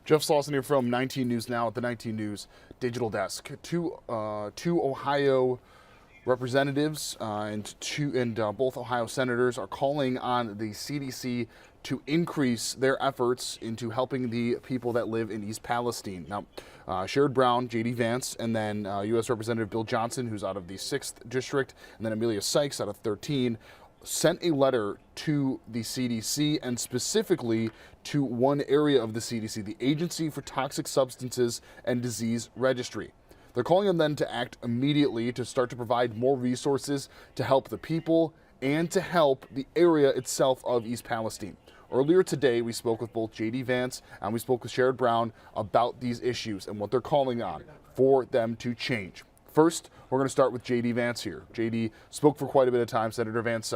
Jeff Slauson here from 19 News Now at the 19 News Digital Desk. Two Ohio representatives and both Ohio senators are calling on the CDC to increase their efforts into helping the people that live in East Palestine. Now, Sherrod Brown, J.D. Vance, and then U.S. Representative Bill Johnson, who's out of the 6th District, and then Amelia Sykes out of 13, sent a letter to the CDC and specifically to one area of the CDC, the Agency for Toxic Substances and Disease Registry. They're calling on them to act immediately to start to provide more resources to help the people and to help the area itself of East Palestine. Earlier today, we spoke with both J.D. Vance and we spoke with Sherrod Brown about these issues and what they're calling on for them to change. First, we're going to start with J.D. Vance here. J.D. spoke for quite a bit of time. Senator Vance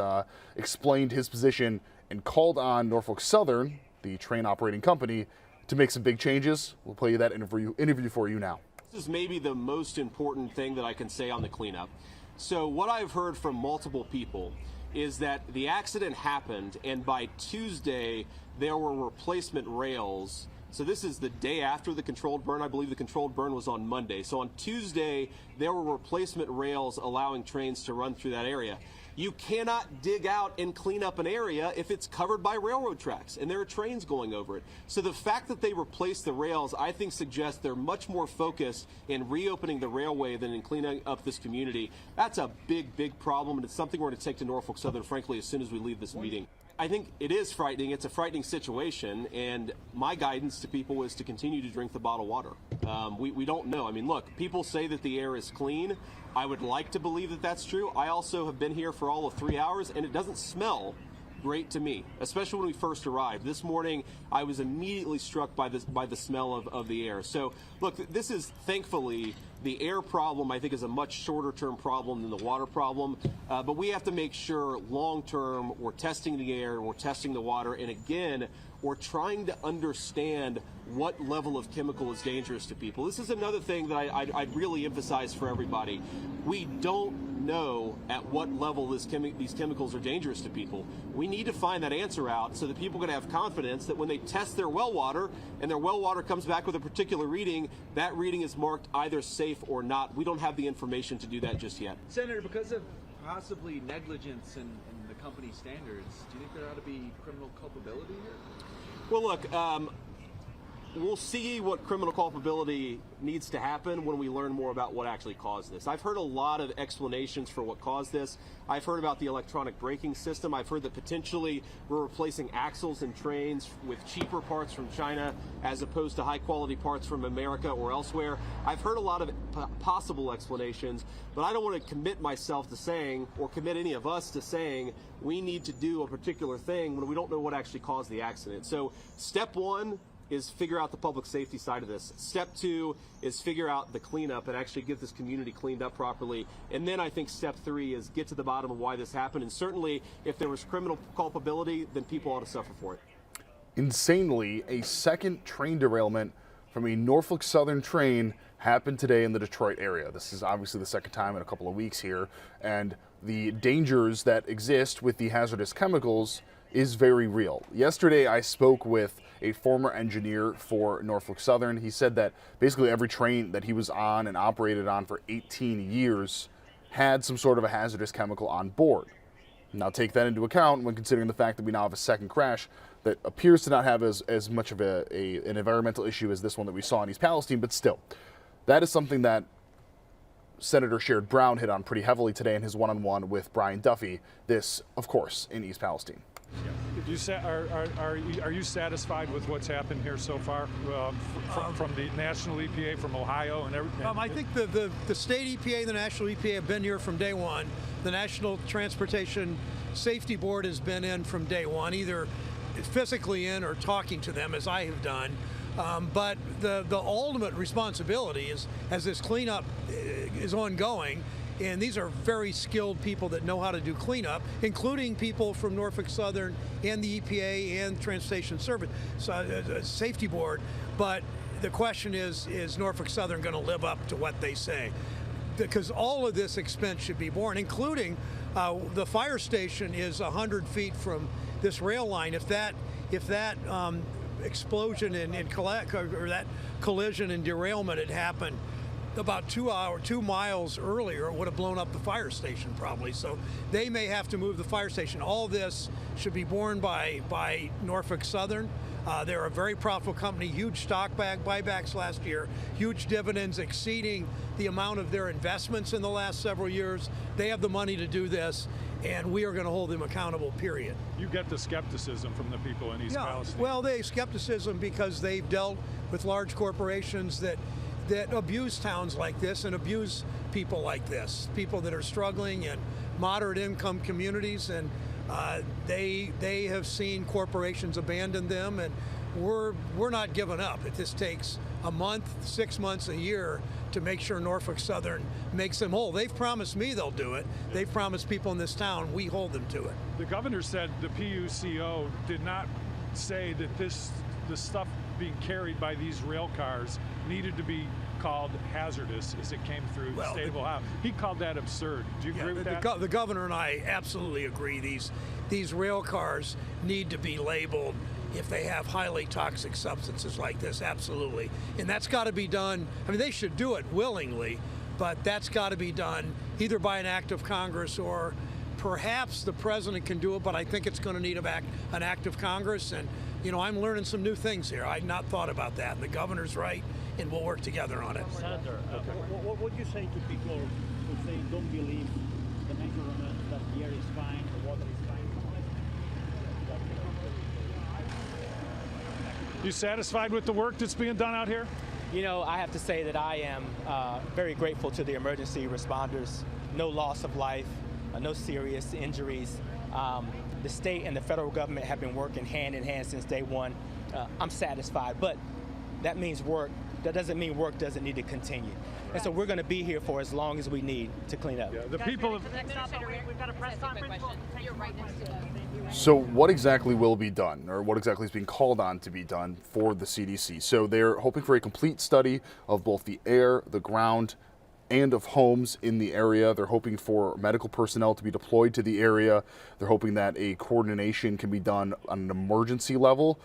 explained his position and called on Norfolk Southern, the train operating company, to make some big changes. We'll play you that interview for you now. This is maybe the most important thing that I can say on the cleanup. So what I've heard from multiple people is that the accident happened, and by Tuesday there were replacement rails. So this is the day after the controlled burn. I believe the controlled burn was on Monday. So on Tuesday, there were replacement rails allowing trains to run through that area. You cannot dig out and clean up an area if it's covered by railroad tracks and there are trains going over it. So the fact that they replaced the rails, I think, suggests they're much more focused in reopening the railway than in cleaning up this community. That's a big, big problem, and it's something we're going to take to Norfolk Southern, frankly, as soon as we leave this meeting. I think it is frightening. It's a frightening situation, and my guidance to people is to continue to drink the bottled water. We don't know. I mean, look, people say that the air is clean. I would like to believe that that's true. I also have been here for all of 3 hours, and it doesn't smell great to me, especially when we first arrived. This morning, I was immediately struck by the smell of the air. So, look, this is, thankfully, the air problem, I think, is a much shorter-term problem than the water problem. But we have to make sure, long-term, we're testing the air, we're testing the water, and again, we're trying to understand what level of chemical is dangerous to people. This is another thing that I'd really emphasize for everybody. We don't know at what level these chemicals are dangerous to people. We need to find that answer out so that people can have confidence that when they test their well water and their well water comes back with a particular reading, that reading is marked either safe or not. We don't have the information to do that just yet. Senator, because of possibly negligence in the company standards, do you think there ought to be criminal culpability here? Well, look, we'll see what criminal culpability needs to happen when we learn more about what actually caused this. I've heard a lot of explanations for what caused this. I've heard about the electronic braking system. I've heard that potentially we're replacing axles in trains with cheaper parts from China as opposed to high-quality parts from America or elsewhere. I've heard a lot of possible explanations, but I don't want to commit myself to saying, or commit any of us to saying, we need to do a particular thing when we don't know what actually caused the accident. So step one is figure out the public safety side of this. Step two is figure out the cleanup and actually get this community cleaned up properly. And then I think step three is get to the bottom of why this happened. And certainly if there was criminal culpability, then people ought to suffer for it. Insanely, a second train derailment from a Norfolk Southern train happened today in the Detroit area. This is obviously the second time in a couple of weeks here. And the dangers that exist with the hazardous chemicals is very real. Yesterday, I spoke with a former engineer for Norfolk Southern. He said that basically every train that he was on and operated on for 18 years had some sort of a hazardous chemical on board. Now take that into account when considering the fact that we now have a second crash that appears to not have as much of an environmental issue as this one that we saw in East Palestine, but still, that is something that Senator Sherrod Brown hit on pretty heavily today in his one-on-one with Brian Duffy. This, of course, in East Palestine. Are you satisfied with what's happened here so far from the national EPA, from Ohio, and everything? I think the state EPA and the national EPA have been here from day one. The National Transportation Safety Board has been in from day one, either physically in or talking to them, as I have done. But the ultimate responsibility is, as this cleanup is ongoing, and these are very skilled people that know how to do cleanup, including people from Norfolk Southern and the EPA and Transportation Service Safety Board. But the question is Norfolk Southern going to live up to what they say? Because all of this expense should be borne, including the fire station is 100 feet from this rail line. If that explosion or that collision and derailment had happened about 2 miles earlier, it would have blown up the fire station probably. So they may have to move the fire station. All this should be borne by Norfolk Southern. They're a very profitable company, huge stock buybacks last year, huge dividends exceeding the amount of their investments in the last several years. They have the money to do this, and we are going to hold them accountable, period. You get the skepticism from the people in East Palestine. Well, they skepticism because they've dealt with large corporations that abuse towns like this and abuse people like this, people that are struggling in moderate income communities, and they have seen corporations abandon them, and we're not giving up. If this takes a month, 6 months, a year to make sure Norfolk Southern makes them whole. They've promised me they'll do it. They've promised people in this town, we hold them to it. The governor said the PUCO did not say that the stuff being carried by these rail cars needed to be called hazardous as it came through the state of Ohio. He called that absurd. Do you agree with that? The governor and I absolutely agree. These rail cars need to be labeled if they have highly toxic substances like this, absolutely. And that's got to be done. I mean, they should do it willingly, but that's got to be done either by an act of Congress or perhaps the president can do it, but I think it's going to need an act of Congress. And, you know, I'm learning some new things here. I'd not thought about that. And the governor's right, and we'll work together on it. Senator, what would you say to people who say don't believe the measurement that the air is fine, the water is fine? You satisfied with the work that's being done out here? You know, I have to say that I am very grateful to the emergency responders. No loss of life, no serious injuries. The state and the federal government have been working hand in hand since day one. I'm satisfied, but that means work. That doesn't mean work doesn't need to continue. And so we're going to be here for as long as we need to clean up. Yeah, the people have... We've got a press conference. You're right next to them. So what exactly will be done, or what exactly is being called on to be done for the CDC? So they're hoping for a complete study of both the air, the ground, and of homes in the area. They're hoping for medical personnel to be deployed to the area. They're hoping that a coordination can be done on an emergency level.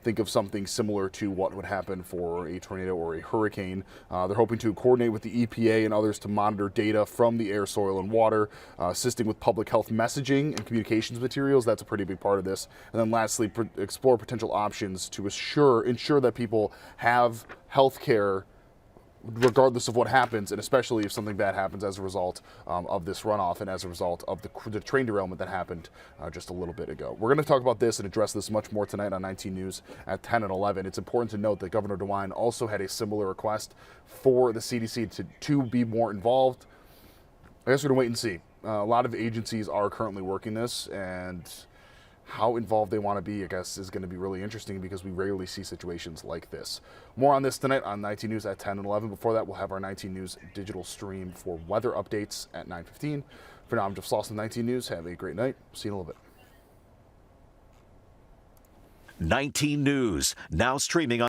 Think of something similar to what would happen for a tornado or a hurricane. They're hoping to coordinate with the EPA and others to monitor data from the air, soil, and water, assisting with public health messaging and communications materials. That's a pretty big part of this. And then lastly, explore potential options to ensure that people have health care regardless of what happens, and especially if something bad happens as a result of this runoff and as a result of the train derailment that happened just a little bit ago. We're going to talk about this and address this much more tonight on 19 News at 10 and 11. It's important to note that Governor DeWine also had a similar request for the CDC to be more involved. I guess we're going to wait and see. A lot of agencies are currently working this, and how involved they want to be, I guess, is going to be really interesting because we rarely see situations like this. More on this tonight on 19 News at 10 and 11. Before that, we'll have our 19 News digital stream for weather updates at 9:15. For now, I'm Jeff Slauson, 19 News. Have a great night. See you in a little bit. 19 News, now streaming on